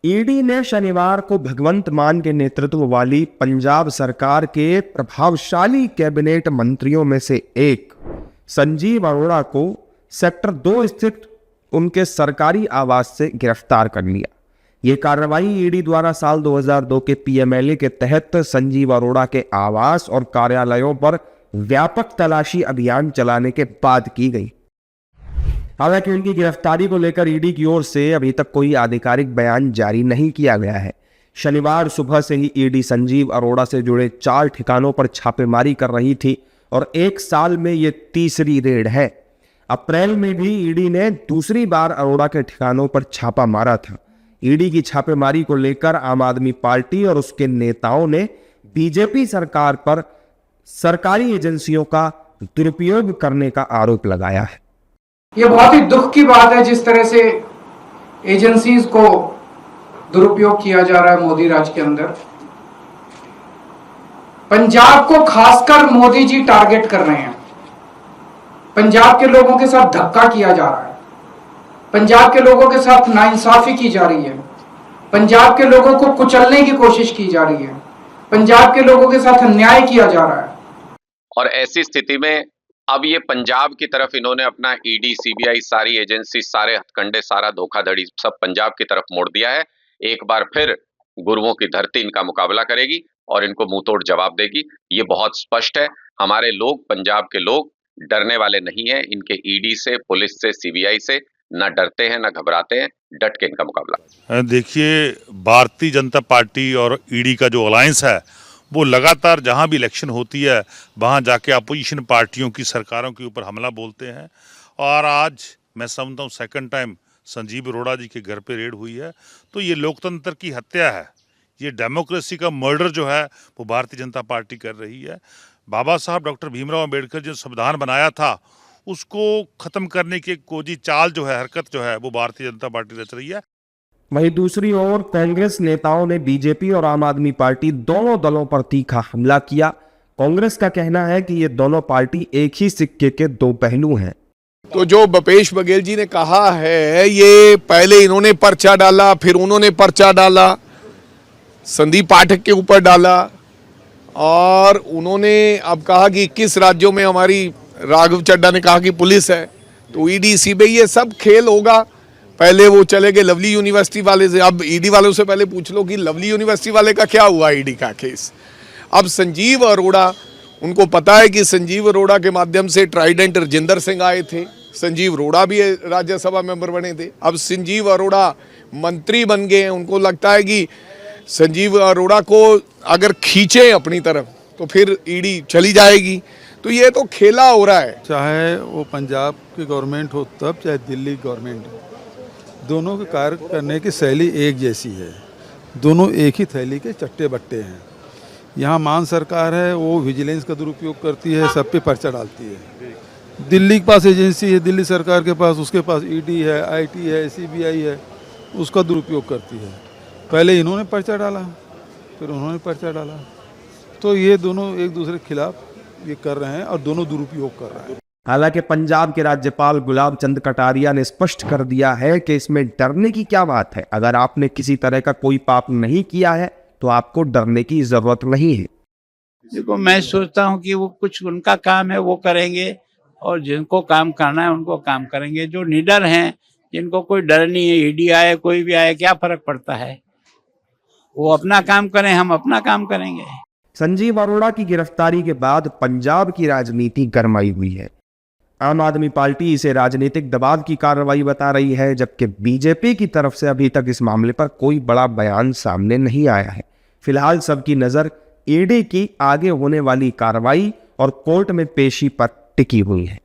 ED ने शनिवार को भगवंत मान के नेतृत्व वाली पंजाब सरकार के प्रभावशाली कैबिनेट मंत्रियों में से एक संजीव अरोड़ा को सेक्टर 2 स्थित उनके सरकारी आवास से गिरफ्तार कर लिया। ये कार्रवाई ईडी द्वारा साल 2002 के पीएमएलए के तहत संजीव अरोड़ा के आवास और कार्यालयों पर व्यापक तलाशी अभियान चलाने के बाद की गई। हालांकि उनकी गिरफ्तारी को लेकर ईडी की ओर से अभी तक कोई आधिकारिक बयान जारी नहीं किया गया है। शनिवार सुबह से ही ईडी संजीव अरोड़ा से जुड़े 4 ठिकानों पर छापेमारी कर रही थी और 1 साल में ये तीसरी रेड है। अप्रैल में भी ईडी ने दूसरी बार अरोड़ा के ठिकानों पर छापा मारा था। ईडी की छापेमारी को लेकर आम आदमी पार्टी और उसके नेताओं ने बीजेपी सरकार पर सरकारी एजेंसियों का दुरुपयोग करने का आरोप लगाया है। ये बहुत ही दुख की बात है जिस तरह से एजेंसीज को दुरुपयोग किया जा रहा है मोदी राज के अंदर। पंजाब को खासकर मोदी जी टारगेट कर रहे हैं। पंजाब के लोगों के साथ धक्का किया जा रहा है। पंजाब के लोगों के साथ नाइंसाफी की जा रही है। पंजाब के लोगों को कुचलने की कोशिश की जा रही है। पंजाब के लोगों के साथ अन्याय किया जा रहा है। और ऐसी स्थिति में अब ये पंजाब की तरफ इन्होंने अपना ईडी, सीबीआई, सारी एजेंसी, सारे हथकंडे, सारा धोखाधड़ी सब पंजाब की तरफ मोड़ दिया है। एक बार फिर गुरुओं की धरती इनका मुकाबला करेगी और इनको मुंह तोड़ जवाब देगी। ये बहुत स्पष्ट है। हमारे लोग, पंजाब के लोग डरने वाले नहीं है इनके ईडी से, पुलिस से, सीबीआई से। ना डरते हैं, ना घबराते हैं, डट के इनका मुकाबला। देखिए, भारतीय जनता पार्टी और ईडी का जो अलायंस है वो लगातार जहां भी इलेक्शन होती है वहां जाके अपोजिशन पार्टियों की सरकारों के ऊपर हमला बोलते हैं। और आज मैं समझता हूँ सेकंड टाइम संजीव अरोड़ा जी के घर पे रेड हुई है। तो ये लोकतंत्र की हत्या है, ये डेमोक्रेसी का मर्डर जो है वो भारतीय जनता पार्टी कर रही है। बाबा साहब डॉक्टर भीमराव अम्बेडकर जो संविधान बनाया था उसको ख़त्म करने की एक कोजी चाल जो है, हरकत जो है वो भारतीय जनता पार्टी रच रही है। वहीं दूसरी ओर कांग्रेस नेताओं ने बीजेपी और आम आदमी पार्टी दोनों दलों पर तीखा हमला किया। कांग्रेस का कहना है कि ये दोनों पार्टी एक ही सिक्के के 2 पहलू हैं। तो जो भूपेश बघेल जी ने कहा है, ये पहले इन्होंने पर्चा डाला, फिर उन्होंने पर्चा डाला, संदीप पाठक के ऊपर डाला और उन्होंने अब कहा कि 21 राज्यों में हमारी, राघव चड्ढा ने कहा कि पुलिस है। तो ईडी, सीबीआई, ये सब खेल होगा। पहले वो चले गए लवली यूनिवर्सिटी वाले से, अब ईडी वालों से पहले पूछ लो कि लवली यूनिवर्सिटी वाले का क्या हुआ ईडी का केस। अब संजीव अरोड़ा, उनको पता है कि संजीव अरोड़ा के माध्यम से ट्राइडेंट राजेंद्र सिंह आए थे। संजीव अरोड़ा भी राज्यसभा मेंबर बने थे। अब संजीव अरोड़ा मंत्री बन गए हैं। उनको लगता है कि संजीव अरोड़ा को अगर खींचे अपनी तरफ तो फिर ईडी चली जाएगी। तो ये तो खेला हो रहा है। चाहे वो पंजाब की गवर्नमेंट हो तब, चाहे दिल्ली गवर्नमेंट हो, दोनों के कार्य करने की शैली एक जैसी है। दोनों एक ही थैली के चट्टे बट्टे हैं। यहाँ मान सरकार है, वो विजिलेंस का दुरुपयोग करती है, सब पे पर्चा डालती है। दिल्ली के पास एजेंसी है, दिल्ली सरकार के पास, उसके पास ईडी है, आईटी है, सीबीआई है, उसका दुरुपयोग करती है। पहले इन्होंने पर्चा डाला, फिर उन्होंने पर्चा डाला। तो ये दोनों एक दूसरे के खिलाफ ये कर रहे हैं और दोनों दुरुपयोग कर रहे हैं। हालांकि पंजाब के राज्यपाल गुलाब चंद कटारिया ने स्पष्ट कर दिया है कि इसमें डरने की क्या बात है। अगर आपने किसी तरह का कोई पाप नहीं किया है तो आपको डरने की जरूरत नहीं है। देखो, मैं सोचता हूं कि वो कुछ उनका काम है वो करेंगे और जिनको काम करना है उनको काम करेंगे। जो निडर हैं, जिनको कोई डर नहीं है, ईडी आए कोई भी आए क्या फर्क पड़ता है, वो अपना काम करें, हम अपना काम करेंगे। संजीव अरोड़ा की गिरफ्तारी के बाद पंजाब की राजनीति गरमाई हुई है। आम आदमी पार्टी इसे राजनीतिक दबाव की कार्रवाई बता रही है, जबकि बीजेपी की तरफ से अभी तक इस मामले पर कोई बड़ा बयान सामने नहीं आया है। फिलहाल सबकी नजर ईडी की आगे होने वाली कार्रवाई और कोर्ट में पेशी पर टिकी हुई है।